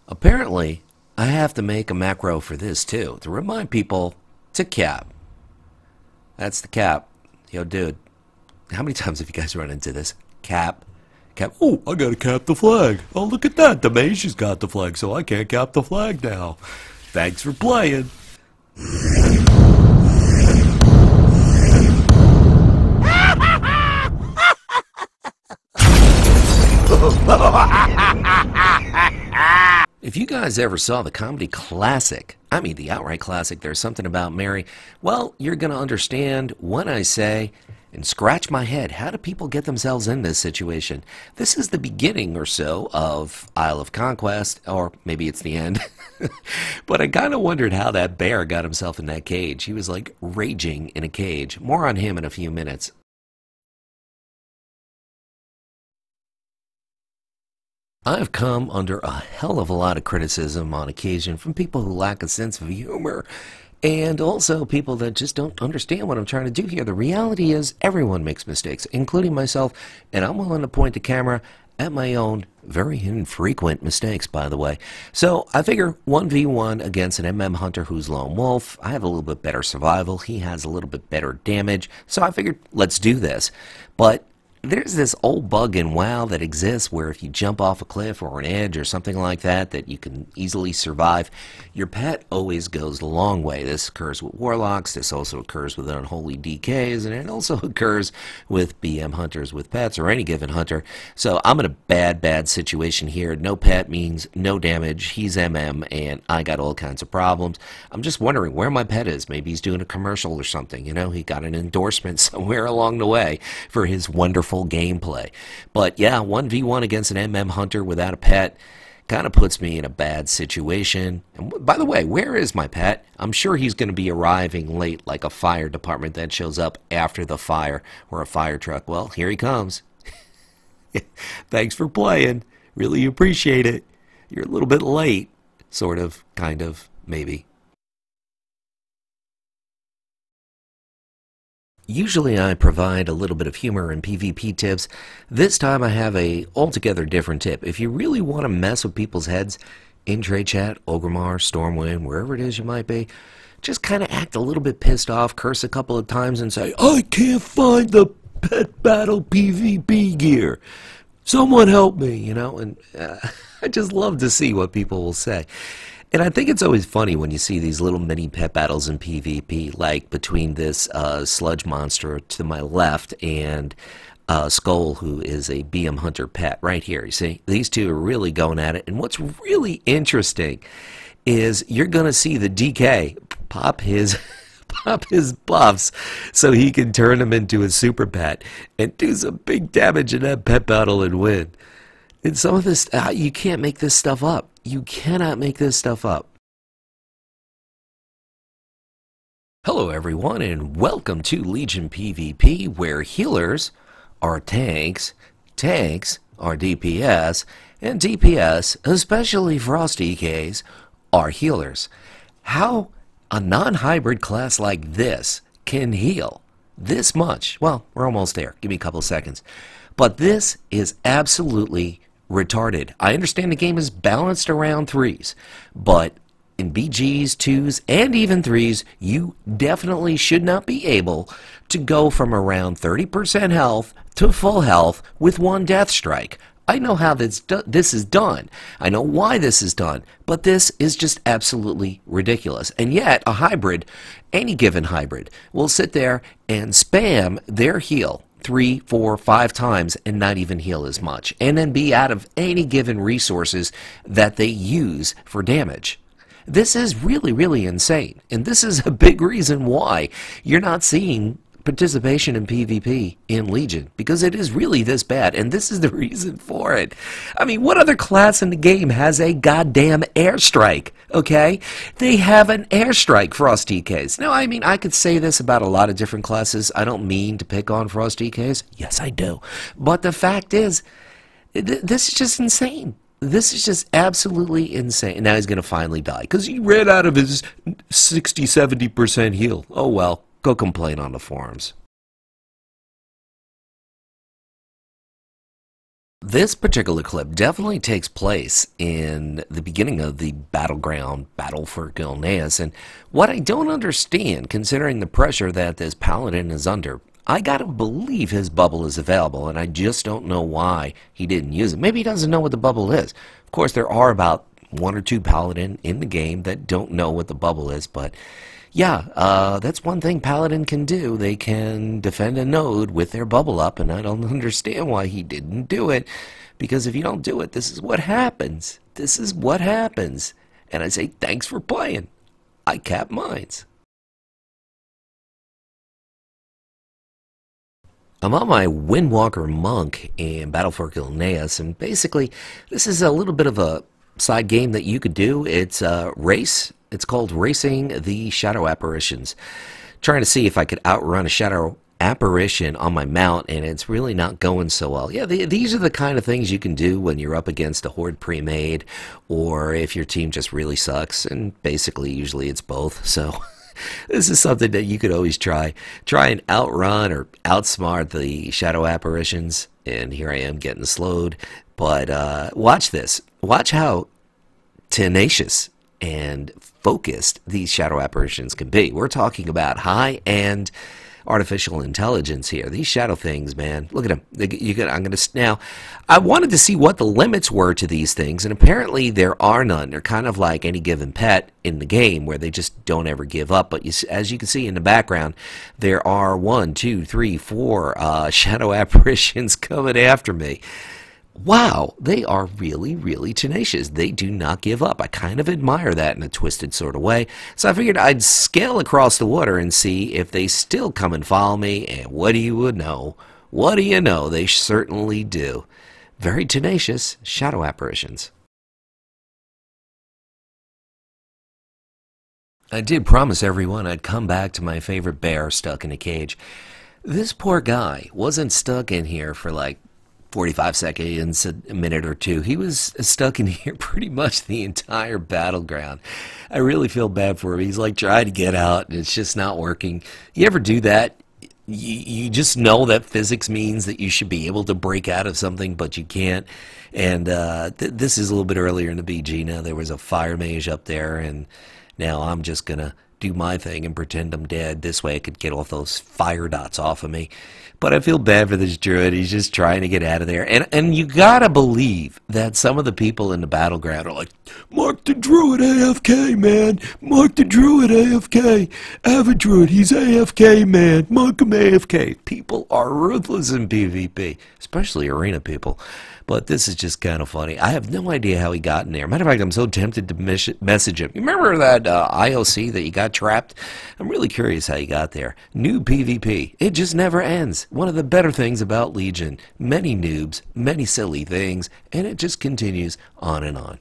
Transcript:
Apparently, I have to make a macro for this too, to remind people to cap. That's the cap. Yo, dude, how many times have you guys run into this? Cap. Cap. Oh, I gotta cap the flag. Oh, look at that. The mage has got the flag, so I can't cap the flag now. Thanks for playing. If you guys ever saw the comedy classic, I mean the outright classic, There's Something About Mary, well, you're going to understand when I say, and scratch my head, how do people get themselves in this situation? This is the beginning or so of Isle of Conquest, or maybe it's the end. But I kind of wondered how that bear got himself in that cage. He was like raging in a cage. More on him in a few minutes. I've come under a hell of a lot of criticism on occasion from people who lack a sense of humor and also people that just don't understand what I'm trying to do here. The reality is everyone makes mistakes, including myself, and I'm willing to point the camera at my own very infrequent mistakes, by the way. So I figure 1v1 against an MM hunter who's lone wolf. I have a little bit better survival. He has a little bit better damage. So I figured let's do this. But there's this old bug in WoW that exists where if you jump off a cliff or an edge or something like that, that you can easily survive. Your pet always goes the long way. This occurs with warlocks, this also occurs with unholy DKs, and it also occurs with BM hunters with pets, or any given hunter. So I'm in a bad situation here. No pet means no damage. He's MM, and I got all kinds of problems. I'm just wondering where my pet is. Maybe he's doing a commercial or something. You know, he got an endorsement somewhere along the way for his wonderful gameplay. But yeah, 1v1 against an MM hunter without a pet kind of puts me in a bad situation. And by the way, where is my pet? I'm sure he's going to be arriving late like a fire department that shows up after the fire, or a fire truck. Well, here he comes. Thanks for playing. Really appreciate it. You're a little bit late. Sort of, kind of, maybe. Usually I provide a little bit of humor and PvP tips. This time I have a altogether different tip. If you really want to mess with people's heads in trade chat, Ogrimmar, Stormwind, wherever it is you might be, just kind of act a little bit pissed off, curse a couple of times and say, I can't find the pet battle PvP gear. Someone help me, you know, and I just love to see what people will say. And I think it's always funny when you see these little mini pet battles in PvP, like between this sludge monster to my left and Skull, who is a BM Hunter pet, right here. You see, these two are really going at it. And what's really interesting is you're going to see the DK pop his buffs so he can turn him into a super pet and do some big damage in that pet battle and win. And some of this, you can't make this stuff up. You cannot make this stuff up. Hello everyone, and welcome to Legion PVP, where healers are tanks, tanks are DPS, and DPS, especially Frost DKs, are healers. How a non-hybrid class like this can heal this much? Well, we're almost there. Give me a couple of seconds. But this is absolutely retarded. I understand the game is balanced around threes, but in BGs, twos, and even threes, you definitely should not be able to go from around 30% health to full health with one death strike. I know how this is done. I know why this is done, but this is just absolutely ridiculous. And yet, a hybrid, any given hybrid, will sit there and spam their heal 3, 4, 5 times and not even heal as much, and then be out of any given resources that they use for damage. This is really, really insane, and this is a big reason why you're not seeing participation in PvP in Legion, because it is really this bad, and this is the reason for it. I mean, what other class in the game has a goddamn airstrike, okay? They have an airstrike, Frost DKs. Now, I mean, I could say this about a lot of different classes. I don't mean to pick on Frost DKs. Yes, I do. But the fact is, this is just insane. This is just absolutely insane. Now he's going to finally die, because he ran out of his 60-70% heal. Oh, well. Go complain on the forums. This particular clip definitely takes place in the beginning of the battleground battle for Gilneas, and what I don't understand, considering the pressure that this paladin is under, I gotta believe his bubble is available, and I just don't know why he didn't use it. Maybe he doesn't know what the bubble is. Of course, there are about one or two paladin in the game that don't know what the bubble is, but yeah, that's one thing Paladin can do. They can defend a node with their bubble up, and I don't understand why he didn't do it. Because if you don't do it, this is what happens. This is what happens. And I say, thanks for playing. I cap mines. I'm on my Windwalker Monk in Battle for Gilneas, and basically, this is a little bit of a side game that you could do. It's a race. It's called Racing the Shadow Apparitions. Trying to see if I could outrun a shadow apparition on my mount, and it's really not going so well. Yeah, these are the kind of things you can do when you're up against a horde pre-made, or if your team just really sucks, and basically usually it's both. So this is something that you could always try and outrun or outsmart the shadow apparitions. And here I am getting slowed, but watch this. Watch how tenacious and focused these shadow apparitions can be. We're talking about high-end artificial intelligence here. These shadow things, man, look at them. Now, I wanted to see what the limits were to these things, and apparently there are none. They're kind of like any given pet in the game, where they just don't ever give up. But as you can see in the background, there are 1, 2, 3, 4 shadow apparitions coming after me. Wow, they are really, really tenacious. They do not give up. I kind of admire that in a twisted sort of way. So I figured I'd scale across the water and see if they still come and follow me. And what do you know? What do you know? They certainly do. Very tenacious shadow apparitions. I did promise everyone I'd come back to my favorite bear stuck in a cage. This poor guy wasn't stuck in here for like 45 seconds, a minute or two. He was stuck in here pretty much the entire battleground. I really feel bad for him. He's like trying to get out, and it's just not working. You ever do that? You just know that physics means that you should be able to break out of something, but you can't. And this is a little bit earlier in the BG. Now there was a fire mage up there, and now I'm just going to do my thing and pretend I'm dead. This way I could get off those fire dots off of me. But I feel bad for this druid. He's just trying to get out of there. And you gotta believe that some of the people in the battleground are like, Mark the druid AFK, man. Mark the druid AFK. Have a druid, he's AFK, man. Mark him AFK. People are ruthless in PvP, especially arena people. But this is just kind of funny. I have no idea how he got in there. Matter of fact, I'm so tempted to message him. You remember that IOC that you got trapped? I'm really curious how you got there. Noob PVP. It just never ends. One of the better things about Legion. Many noobs, many silly things, and it just continues on and on.